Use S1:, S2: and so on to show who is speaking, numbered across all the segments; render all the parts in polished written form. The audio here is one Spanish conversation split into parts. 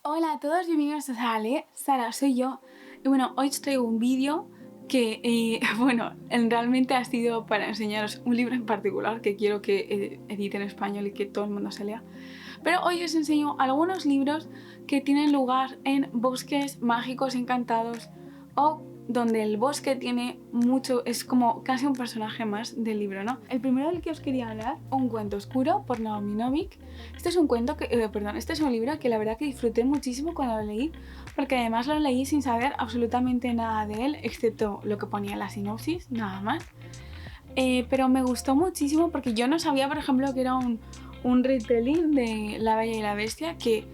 S1: Hola a todos, bienvenidos a Sara, Sara soy yo. Y bueno, hoy os traigo un vídeo que, bueno, realmente ha sido para enseñaros un libro en particular que quiero que edite en español y que todo el mundo se lea. Pero hoy os enseño algunos libros que tienen lugar en bosques mágicos encantados o donde el bosque tiene mucho, es como casi un personaje más del libro, ¿no? El primero del que os quería hablar, Un cuento oscuro, por Naomi Novik. Este es un cuento que, este es un libro que la verdad que disfruté muchísimo cuando lo leí, porque además lo leí sin saber absolutamente nada de él, excepto lo que ponía en la sinopsis, nada más. Pero me gustó muchísimo porque yo no sabía, por ejemplo, que era un retelling de La Bella y la Bestia, que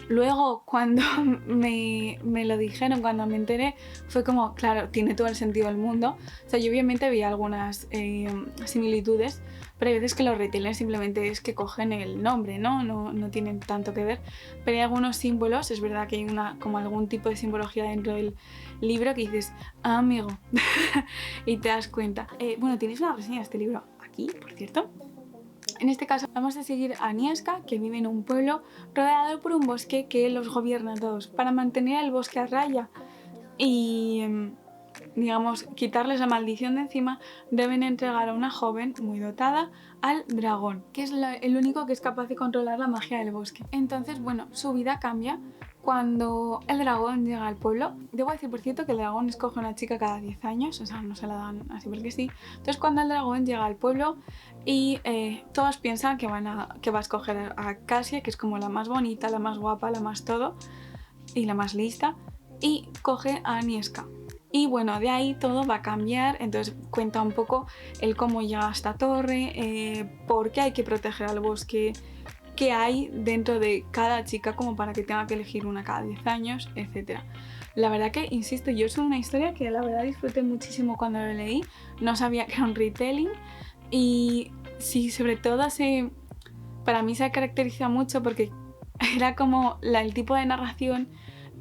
S1: luego cuando me lo dijeron, cuando me enteré, fue como, claro, tiene todo el sentido del mundo. O sea, yo obviamente vi algunas similitudes, pero hay veces que los retellings simplemente es que cogen el nombre, ¿no? No tienen tanto que ver. Pero hay algunos símbolos, es verdad que hay como algún tipo de simbología dentro del libro que dices, ah, amigo, y te das cuenta. Bueno, tienes una reseña de este libro aquí, por cierto. En este caso vamos a seguir a Agnieszka, que vive en un pueblo rodeado por un bosque que los gobierna a todos. Para mantener el bosque a raya y, digamos, quitarles la maldición de encima, deben entregar a una joven muy dotada al dragón, que es el único que es capaz de controlar la magia del bosque. Entonces, bueno, su vida cambia cuando el dragón llega al pueblo. Debo decir, por cierto, que el dragón escoge a una chica cada 10 años, o sea, no se la dan así porque sí. Entonces, cuando el dragón llega al pueblo y todos piensan que va a escoger a Cassia, que es como la más bonita, la más guapa, la más todo y la más lista, y coge a Agnieszka. Y bueno, de ahí todo va a cambiar, entonces cuenta un poco el cómo llega a esta torre, por qué hay que proteger al bosque, qué hay dentro de cada chica como para que tenga que elegir una cada 10 años, etc. La verdad que, insisto, yo es una historia que la verdad disfruté muchísimo cuando lo leí, no sabía que era un retelling y sí, sobre todo para mí se caracteriza mucho porque era como el tipo de narración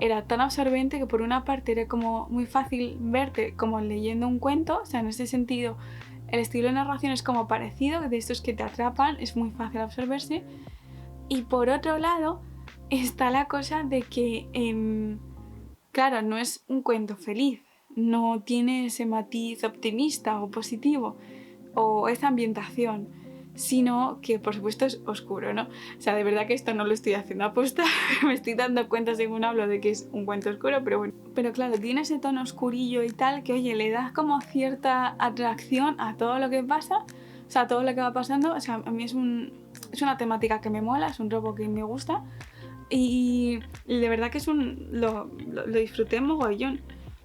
S1: era tan absorbente que por una parte era como muy fácil verte como leyendo un cuento, o sea, en ese sentido el estilo de narración es como parecido, de estos que te atrapan, es muy fácil absorberse. Y por otro lado está la cosa de que, claro, no es un cuento feliz, no tiene ese matiz optimista o positivo o esa ambientación, sino que por supuesto es oscuro, ¿no? O sea, de verdad que esto no lo estoy haciendo aposta, me estoy dando cuenta según hablo de que es un cuento oscuro, pero bueno. Pero claro, tiene ese tono oscurillo y tal que, oye, le das como cierta atracción a todo lo que pasa, o sea, a todo lo que va pasando. O sea, a mí es una temática que me mola, es un robo que me gusta y de verdad que lo disfruté mogollón.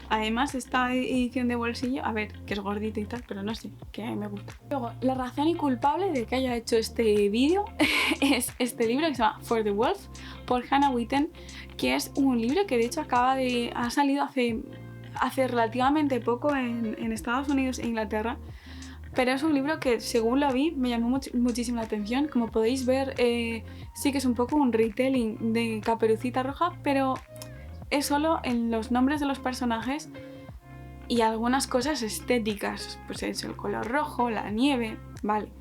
S1: Además, esta edición de bolsillo, a ver, que es gordito y tal, pero no sé, que a mí me gusta. Luego, la razón y culpable de que haya hecho este vídeo es este libro que se llama For the Wolf, por Hannah Witten, que es un libro que de hecho ha salido hace relativamente poco en Estados Unidos e Inglaterra, pero es un libro que, según lo vi, me llamó muchísimo la atención. Como podéis ver, sí que es un poco un retelling de Caperucita Roja, pero es solo en los nombres de los personajes y algunas cosas estéticas, pues eso, el color rojo, la nieve, vale,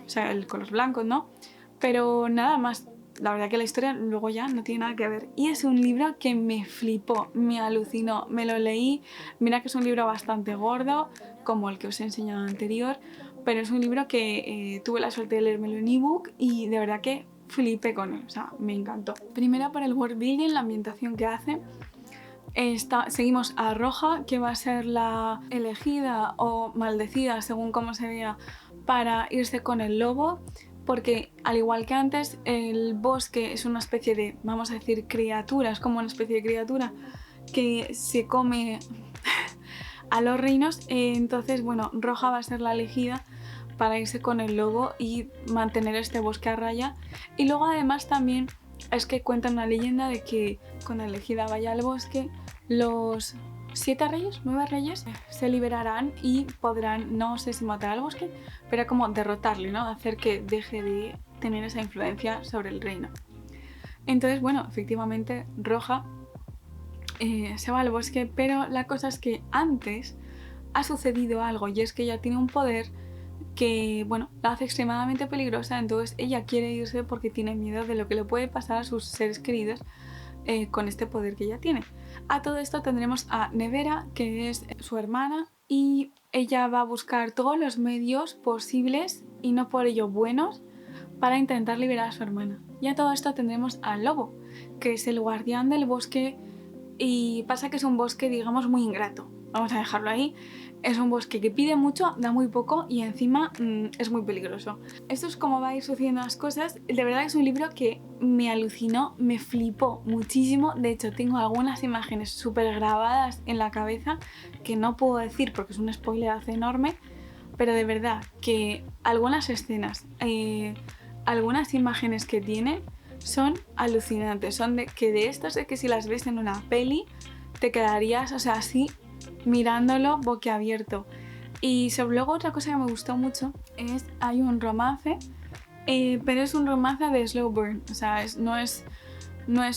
S1: o sea, el color blanco, ¿no? Pero nada más, la verdad que la historia luego ya no tiene nada que ver. Y es un libro que me flipó, me alucinó, me lo leí, mira que es un libro bastante gordo, como el que os he enseñado anterior, pero es un libro que tuve la suerte de leérmelo en ebook y de verdad que flipé con él, o sea, me encantó. Primero por el world building, la ambientación que hace. Seguimos a Roja, que va a ser la elegida o maldecida, según cómo se vea, para irse con el lobo, porque al igual que antes, el bosque es una especie de, vamos a decir, criatura, es como una especie de criatura que se come a los reinos, entonces, bueno, Roja va a ser la elegida para irse con el lobo y mantener este bosque a raya. Y luego además también es que cuentan una leyenda de que cuando la elegida vaya al bosque, los 7 reyes, 9 reyes, se liberarán y podrán, no sé si matar al bosque, pero como derrotarle, ¿no? Hacer que deje de tener esa influencia sobre el reino. Entonces, bueno, efectivamente, Roja se va al bosque, pero la cosa es que antes ha sucedido algo y es que ella tiene un poder que, bueno, la hace extremadamente peligrosa, entonces ella quiere irse porque tiene miedo de lo que le puede pasar a sus seres queridos con este poder que ella tiene. A todo esto tendremos a Nevera, que es su hermana, y ella va a buscar todos los medios posibles y no por ello buenos para intentar liberar a su hermana. Y a todo esto tendremos al lobo, que es el guardián del bosque, y pasa que es un bosque, digamos, muy ingrato. Vamos a dejarlo ahí. Es un bosque que pide mucho, da muy poco y encima es muy peligroso. Esto es como va a ir sucediendo las cosas. De verdad que es un libro que me alucinó, me flipó muchísimo. De hecho, tengo algunas imágenes súper grabadas en la cabeza que no puedo decir porque es un spoiler enorme, pero de verdad que algunas escenas, algunas imágenes que tiene son alucinantes. Son de estas de que si las ves en una peli te quedarías, o sea, así mirándolo boquiabierto. Y luego otra cosa que me gustó mucho es, hay un romance, pero es un romance de slow burn, o sea, no es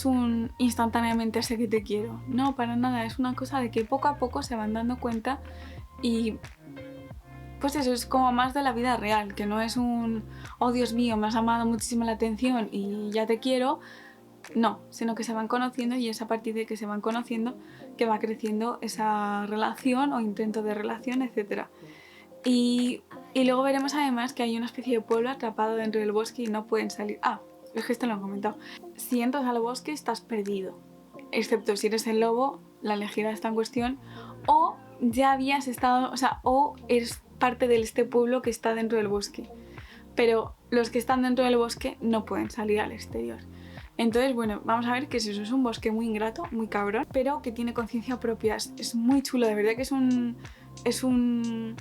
S1: un instantáneamente sé que te quiero, no, para nada, es una cosa de que poco a poco se van dando cuenta y pues eso es como más de la vida real, que no es un oh Dios mío, me has llamado muchísimo la atención y ya te quiero. No, sino que se van conociendo y es a partir de que se van conociendo que va creciendo esa relación o intento de relación, etc. Y luego veremos además que hay una especie de pueblo atrapado dentro del bosque y no pueden salir. Ah, es que esto lo han comentado. Si entras al bosque estás perdido, excepto si eres el lobo, la elegida está en cuestión, o ya habías estado, o sea, o eres parte de este pueblo que está dentro del bosque. Pero los que están dentro del bosque no pueden salir al exterior. Entonces, bueno, vamos a ver que eso es un bosque muy ingrato, muy cabrón, pero que tiene conciencia propia. Es muy chulo, de verdad que es un...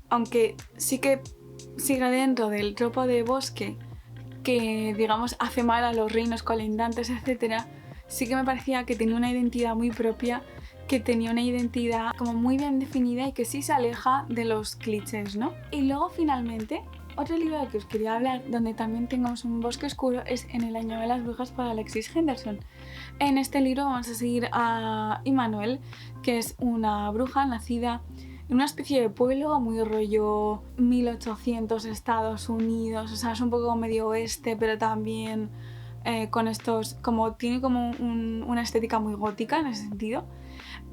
S1: Aunque sí que siga dentro del tropo de bosque que, digamos, hace mal a los reinos colindantes, etc., sí que me parecía que tenía una identidad muy propia, que tenía una identidad como muy bien definida y que sí se aleja de los clichés, ¿no? Y luego, finalmente, otro libro del que os quería hablar, donde también tengamos un bosque oscuro, es En el año de las brujas por Alexis Henderson. En este libro vamos a seguir a Immanuel, que es una bruja nacida en una especie de pueblo muy rollo 1800 Estados Unidos, o sea, es un poco medio oeste, pero también con estos, como tiene como una estética muy gótica en ese sentido.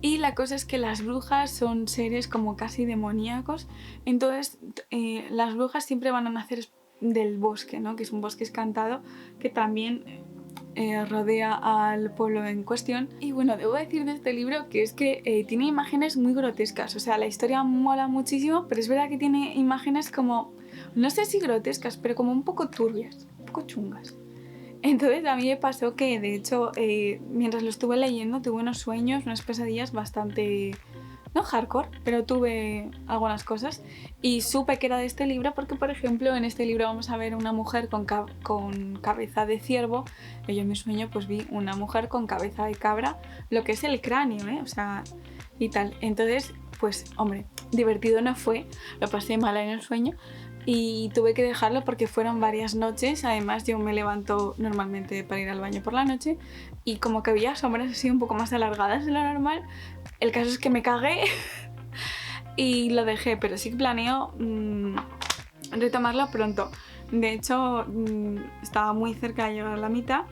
S1: Y la cosa es que las brujas son seres como casi demoníacos, entonces las brujas siempre van a nacer del bosque, ¿no? Que es un bosque encantado que también rodea al pueblo en cuestión. Y bueno, debo decir de este libro que es que tiene imágenes muy grotescas, o sea, la historia mola muchísimo, pero es verdad que tiene imágenes como, no sé si grotescas, pero como un poco turbias, un poco chungas. Entonces a mí me pasó que, de hecho, mientras lo estuve leyendo, tuve unos sueños, unas pesadillas bastante, no hardcore, pero tuve algunas cosas y supe que era de este libro porque, por ejemplo, en este libro vamos a ver una mujer con cabeza de ciervo. Y yo en mi sueño pues vi una mujer con cabeza de cabra, lo que es el cráneo, o sea, y tal. Entonces, pues, hombre, divertido no fue, lo pasé mal en el sueño. Y tuve que dejarlo porque fueron varias noches. Además, yo me levanto normalmente para ir al baño por la noche y como que había sombras así un poco más alargadas de lo normal. El caso es que me cagué y lo dejé, pero sí que planeo retomarlo pronto. De hecho, estaba muy cerca de llegar a la mitad.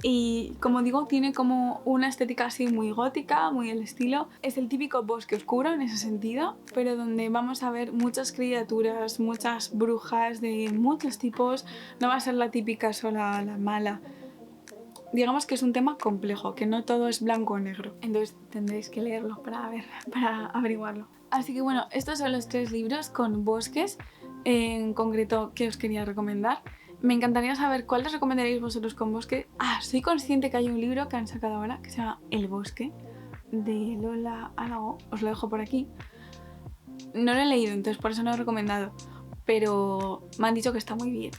S1: Y como digo, tiene como una estética así muy gótica, muy el estilo. Es el típico bosque oscuro en ese sentido, pero donde vamos a ver muchas criaturas, muchas brujas de muchos tipos. No va a ser la típica sola, la mala. Digamos que es un tema complejo, que no todo es blanco o negro. Entonces tendréis que leerlo para averiguarlo. Así que bueno, estos son los 3 libros con bosques en concreto que os quería recomendar. Me encantaría saber cuál os recomendaréis vosotros con bosque. Soy consciente que hay un libro que han sacado ahora que se llama El bosque, de Lola Álago. Os lo dejo por aquí. No lo he leído, entonces por eso no lo he recomendado, pero me han dicho que está muy bien.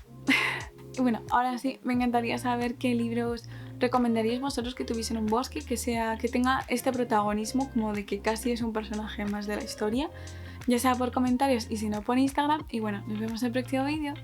S1: Y bueno, ahora sí, me encantaría saber qué libros recomendaríais vosotros que tuviesen un bosque, que tenga este protagonismo como de que casi es un personaje más de la historia, ya sea por comentarios y si no por Instagram. Y bueno, nos vemos en el próximo vídeo.